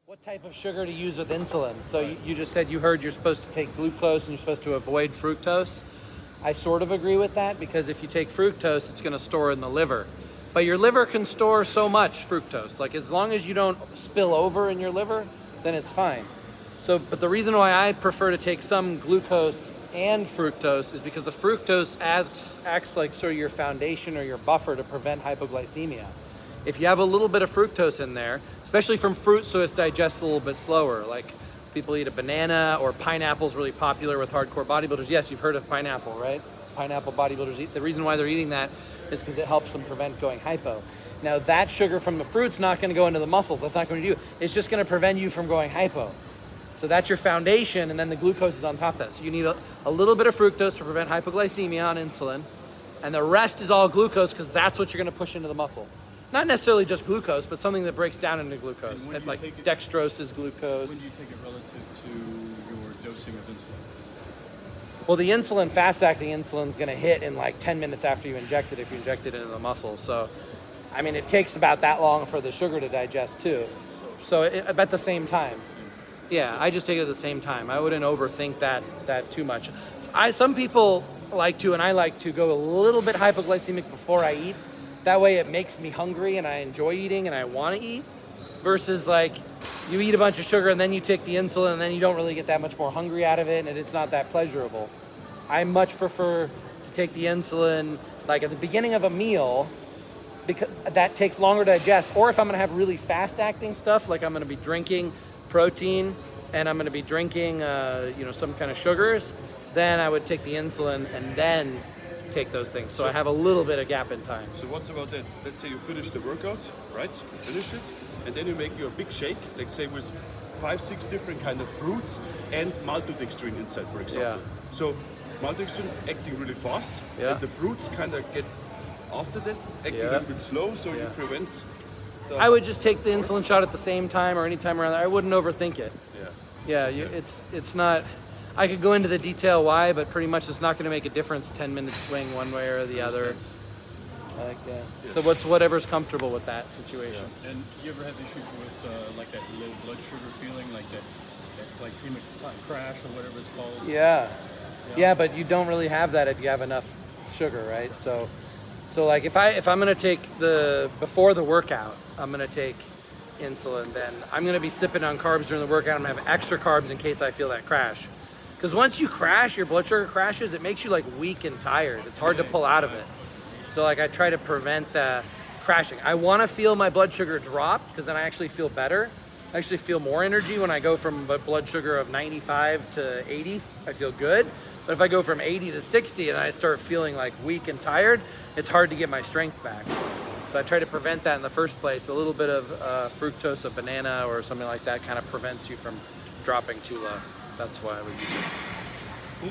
What type of sugar to use with insulin? So you just said you heard you're supposed to take glucose and you're supposed to avoid fructose. I sort of agree with that because if you take fructose, it's going to store in the liver. But your liver can store so much fructose. Like as long as you don't spill over in your liver, then it's fine. So, but the reason why I prefer to take some glucose and fructose is because the fructose acts like sort of your foundation or your buffer to prevent hypoglycemia. If you have a little bit of fructose in there, especially from fruit, so it's digested a little bit slower, like people eat a banana or pineapple's really popular with hardcore bodybuilders. Yes, you've heard of pineapple, right? Pineapple bodybuilders eat. The reason why they're eating that is because it helps them prevent going hypo. Now that sugar from the fruit's not going to go into the muscles. That's not going to do. It's just going to prevent you from going hypo. So that's your foundation, and then the glucose is on top of that. So you need a little bit of fructose to prevent hypoglycemia on insulin, and the rest is all glucose because that's what you're going to push into the muscle. Not necessarily just glucose, but something that breaks down into glucose. Like dextrose is glucose. When do you take it relative to your dosing of insulin? Well, the insulin, fast-acting insulin, is going to hit in like 10 minutes after you inject it if you inject it into the muscle. So, I mean, it takes about that long for the sugar to digest too. So at the same time. Yeah, I just take it at the same time. I wouldn't overthink that too much. Some people like to, and I like to, go a little bit hypoglycemic before I eat. That way it makes me hungry and I enjoy eating and I want to eat, versus like you eat a bunch of sugar and then you take the insulin and then you don't really get that much more hungry out of it and it's not that pleasurable. I much prefer to take the insulin like at the beginning of a meal because that takes longer to digest. Or if I'm going to have really fast acting stuff, like I'm going to be drinking protein and I'm going to be drinking some kind of sugars, then I would take the insulin and then take those things. So I have a little bit of gap in time. So what's about that? Let's say you finish the workout, right? You finish it, and then you make your big shake, let's say with 5-6 different kind of fruits and maltodextrin inside, for example. Yeah. So maltodextrin acting really fast, and the fruits kind of get after that acting a little bit slow, so you prevent. I would just take the insulin shot at the same time or any time around there. I wouldn't overthink it. Yeah. It's not. I could go into the detail why, but pretty much it's not going to make a difference. 10-minute swing one way or the other. Like that. Yes. So whatever's comfortable with that situation. Yeah. And you ever have issues with like that low blood sugar feeling, like that glycemic crash or whatever it's called? Yeah, but you don't really have that if you have enough sugar, right? So like if I'm going to take before the workout, I'm going to take insulin, then I'm going to be sipping on carbs during the workout. I'm going to have extra carbs in case I feel that crash. Because once you crash, your blood sugar crashes, it makes you like weak and tired. It's hard to pull out of it. So like I try to prevent crashing. I want to feel my blood sugar drop because then I actually feel better. I actually feel more energy when I go from a blood sugar of 95 to 80. I feel good. But if I go from 80 to 60 and I start feeling like weak and tired, it's hard to get my strength back. So I try to prevent that in the first place. A little bit of fructose, a banana or something like that kind of prevents you from dropping too low. That's why I would use it. Cool.